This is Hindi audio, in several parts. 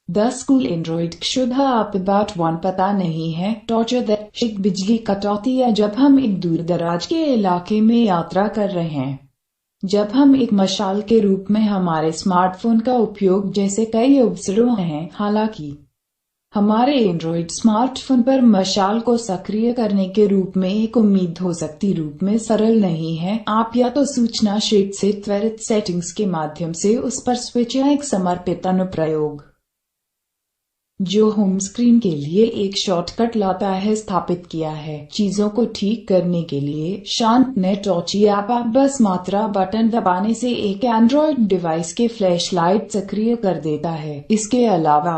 The school Android क्षुधा आप about one पता नहीं है टॉर्चर दैट बिजली कटौती या जब हम एक दूर दराज के इलाके में यात्रा कर रहे हैं, जब हम एक मशाल के रूप में हमारे स्मार्टफोन का उपयोग जैसे कई अवसरों हैं। हालांकि हमारे एंड्रॉइड स्मार्टफोन पर मशाल को सक्रिय करने के रूप में एक उम्मीद हो सकती रूप में सरल नहीं है। आप या तो सूचना शीट से त्वरित सेटिंग्स के माध्यम से उस पर स्विच या एक समर्पित अनुप्रयोग जो होम स्क्रीन के लिए एक शॉर्टकट लाता है स्थापित किया है। चीजों को ठीक करने के लिए शांत नेट टॉर्च ऐप आप बस मात्रा बटन दबाने से एक एंड्रॉइड डिवाइस के फ्लैश लाइट सक्रिय कर देता है। इसके अलावा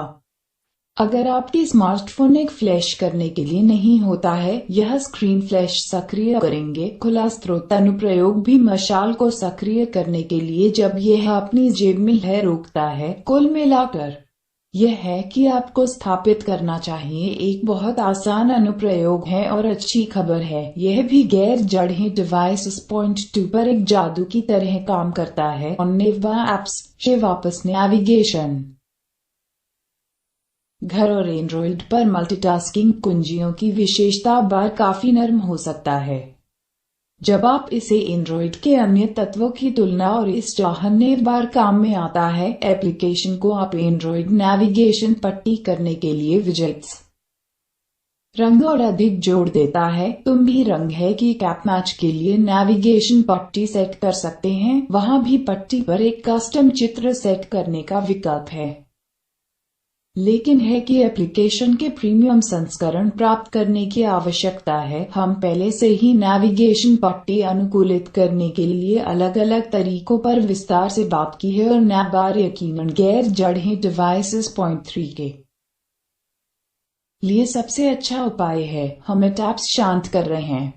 अगर आपके स्मार्टफोन एक फ्लैश करने के लिए नहीं होता है, यह स्क्रीन फ्लैश सक्रिय करेंगे। खुला स्रोत अनुप्रयोग भी मशाल को सक्रिय करने के लिए जब यह अपनी जेब में है रोकता है। कुल मिलाकर यह है कि आपको स्थापित करना चाहिए एक बहुत आसान अनुप्रयोग है और अच्छी खबर है यह भी गैर जड़ें डिवाइस उस पॉइंट 2 पर एक जादू की तरह काम करता है। और नेवा एप्स से वापस नेविगेशन घर और एंड्रॉइड पर मल्टीटास्किंग कुंजियों की विशेषता बार काफी नरम हो सकता है जब आप इसे एंड्रॉइड के अन्य तत्वों की तुलना और इस चाहने बार काम में आता है। एप्लीकेशन को आप एंड्रॉइड नेविगेशन पट्टी करने के लिए विजेट्स रंग और अधिक जोड़ देता है। तुम भी रंग है कि कैप मैच के लिए नेविगेशन पट्टी सेट कर सकते हैं। वहां भी पट्टी पर एक कस्टम चित्र सेट करने का विकल्प है, लेकिन है कि एप्लीकेशन के प्रीमियम संस्करण प्राप्त करने की आवश्यकता है। हम पहले से ही नेविगेशन पट्टी अनुकूलित करने के लिए अलग अलग तरीकों पर विस्तार से बात की है और नैबार यकीनन गैर जड़ें डिवाइसेस पॉइंट 3 के लिए सबसे अच्छा उपाय है। हम टैप्स शांत कर रहे हैं,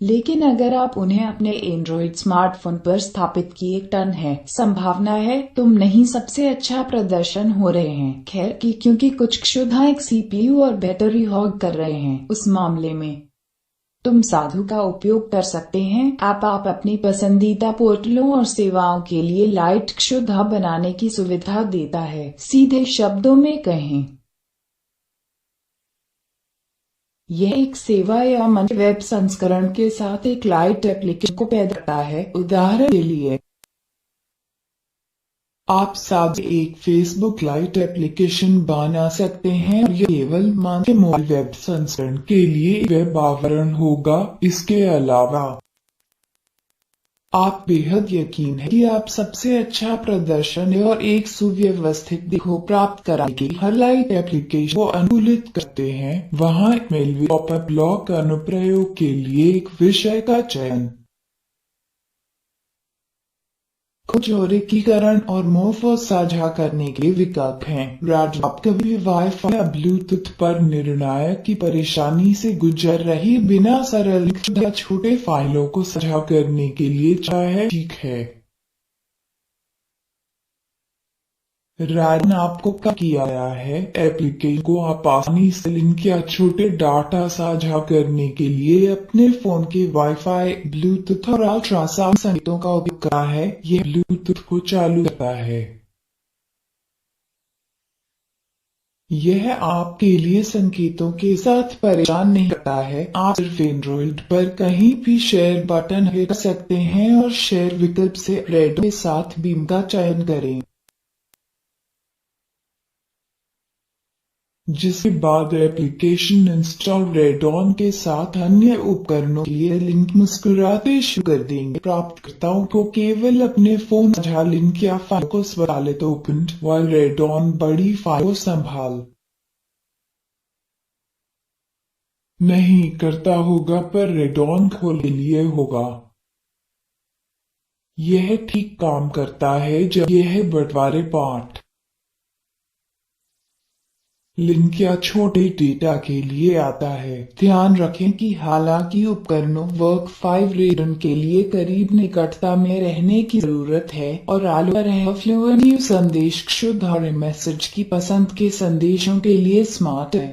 लेकिन अगर आप उन्हें अपने एंड्रॉइड स्मार्टफोन पर स्थापित किए टन है, संभावना है तुम नहीं सबसे अच्छा प्रदर्शन हो रहे हैं। खैर कि क्योंकि कुछ क्षुधा एक सीपीयू और बैटरी हॉग कर रहे हैं, उस मामले में तुम साधु का उपयोग कर सकते हैं। आप अपनी पसंदीदा पोर्टलों और सेवाओं के लिए लाइट क्षुधा बनाने की सुविधा देता है। सीधे शब्दों में कहें, यह एक सेवा या मंच वेब संस्करण के साथ एक लाइट एप्लीकेशन को पैदा करता है। उदाहरण के लिए आप साथ एक फेसबुक लाइट एप्लीकेशन बना सकते हैं और यह केवल मंच के मोबाइल वेब संस्करण के लिए वेब आवरण होगा। इसके अलावा आप बेहद यकीन है कि आप सबसे अच्छा प्रदर्शन और एक सुव्यवस्थित दिखो प्राप्त कराने के हर लाइट एप्लीकेशन को अनुकूलित करते हैं। वहां मेल पॉपअप ब्लॉक अनुप्रयोग के लिए एक विषय का चयन, औद्योगिकीकरण और मोफो साझा करने के विकल्प हैं। आप कभी भी वाईफाई या ब्लूटूथ पर निर्णायक की परेशानी से गुजर रही बिना सरल या छोटे फाइलों को साझा करने के लिए चाहे ठीक है। रायन आपको क्या किया गया है एप्लीकेशन को आप आसानी से लिंक या छोटे डाटा साझा करने के लिए अपने फोन के वाईफाई, ब्लूटूथ और अल्ट्रासाउंड संकेतों का उपयोग करता है। यह ब्लूटूथ को चालू करता है। यह आपके लिए संकेतों के साथ परेशान नहीं करता है। आप सिर्फ एंड्रॉइड पर कहीं भी शेयर बटन हिट कर सकते हैं और शेयर विकल्प से रेड के साथ बीम का चयन करें, जिसके बाद एप्लीकेशन इंस्टॉल रेडॉन के साथ अन्य उपकरणों के लिए लिंक मुस्कुराते शुरू कर देंगे। प्राप्तकर्ताओं को केवल अपने फोन साझा लिंक या फाइल को स्वचालित ओपन वाइल रेडॉन बड़ी फाइल को संभाल नहीं करता होगा पर रेडॉन खोल के लिए होगा। यह ठीक काम करता है जब यह बंटवारे पाठ, लिंक या छोटे डेटा के लिए आता है। ध्यान रखें कि हालांकि उपकरणों वर्क 5 रेडन के लिए करीब निकटता में रहने की जरूरत है और फ्लुएंट संदेश शुद्ध और मैसेज की पसंद के संदेशों के लिए स्मार्ट है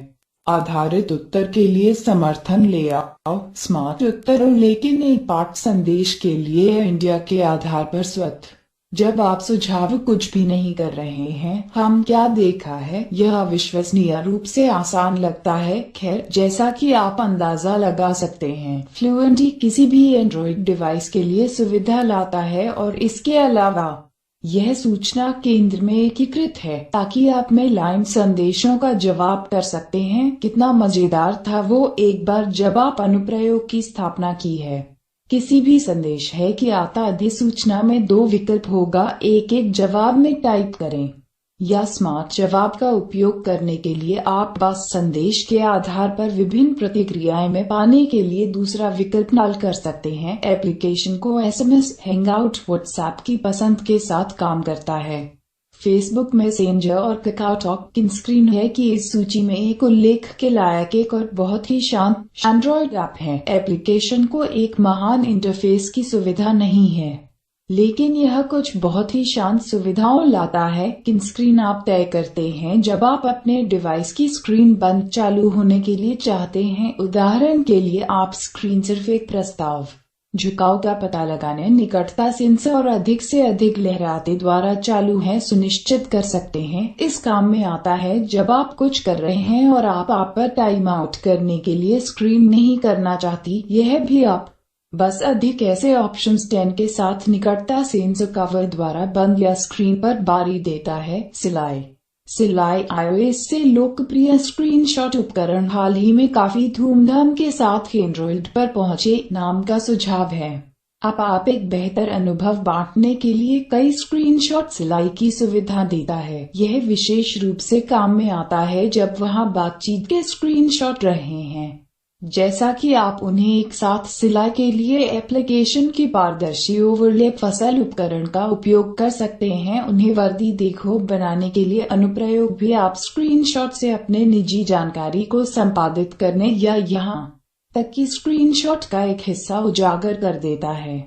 आधारित उत्तर के लिए समर्थन ले आओ। स्मार्ट उत्तर लेकिन एक पाठ संदेश के लिए इंडिया के आधार पर स्वतः जब आप सुझाव कुछ भी नहीं कर रहे हैं, हम क्या देखा है, यह अविश्वसनीय रूप से आसान लगता है। खैर, जैसा कि आप अंदाजा लगा सकते हैं, फ्लुएंटी किसी भी एंड्रॉइड डिवाइस के लिए सुविधा लाता है और इसके अलावा यह सूचना केंद्र में एकीकृत है ताकि आप में लाइन संदेशों का जवाब कर सकते हैं। कितना मजेदार था वो एक बार जब आप अनुप्रयोग की स्थापना की है। किसी भी संदेश है कि आता अधिसूचना में 2 विकल्प होगा, एक जवाब में टाइप करें या स्मार्ट जवाब का उपयोग करने के लिए आप बस संदेश के आधार पर विभिन्न प्रतिक्रियाएं में पाने के लिए दूसरा विकल्प डाल कर सकते हैं। एप्लीकेशन को एसएमएस, हैंगआउट, व्हाट्सएप की पसंद के साथ काम करता है। फेसबुक मैसेंजर और काकाओटॉक की स्क्रीन है कि इस सूची में एक उल्लेख के लायक एक और बहुत ही शांत एंड्रॉइड ऐप है। एप्लीकेशन को एक महान इंटरफेस की सुविधा नहीं है, लेकिन यह कुछ बहुत ही शांत सुविधाओं लाता है। किन स्क्रीन आप तय करते हैं जब आप अपने डिवाइस की स्क्रीन बंद चालू होने के लिए चाहते हैं। उदाहरण के लिए आप स्क्रीन सिर्फ एक प्रस्ताव झुकाव का पता लगाने, निकटता सेंसर और अधिक से अधिक लहराते द्वारा चालू है सुनिश्चित कर सकते हैं। इस काम में आता है जब आप कुछ कर रहे हैं और आप पर टाइम आउट करने के लिए स्क्रीन नहीं करना चाहती। यह भी आप बस अधिक ऐसे ऑप्शंस 10 के साथ निकटता सेंसर कवर द्वारा बंद या स्क्रीन पर बारी देता है। सिलाई iOS से लोकप्रिय स्क्रीनशॉट उपकरण हाल ही में काफी धूमधाम के साथ एंड्रॉइड पर पहुंचे। नाम का सुझाव है। आप एक बेहतर अनुभव बांटने के लिए कई स्क्रीनशॉट सिलाई की सुविधा देता है। यह विशेष रूप से काम में आता है जब वहां बातचीत के स्क्रीनशॉट रहे हैं, जैसा कि आप उन्हें एक साथ सिलाई के लिए एप्लीकेशन की पारदर्शी ओवरले फसल उपकरण का उपयोग कर सकते हैं। उन्हें वर्दी देखो बनाने के लिए अनुप्रयोग भी आप स्क्रीनशॉट से अपने निजी जानकारी को संपादित करने या यहाँ तक कि स्क्रीनशॉट का एक हिस्सा उजागर कर देता है।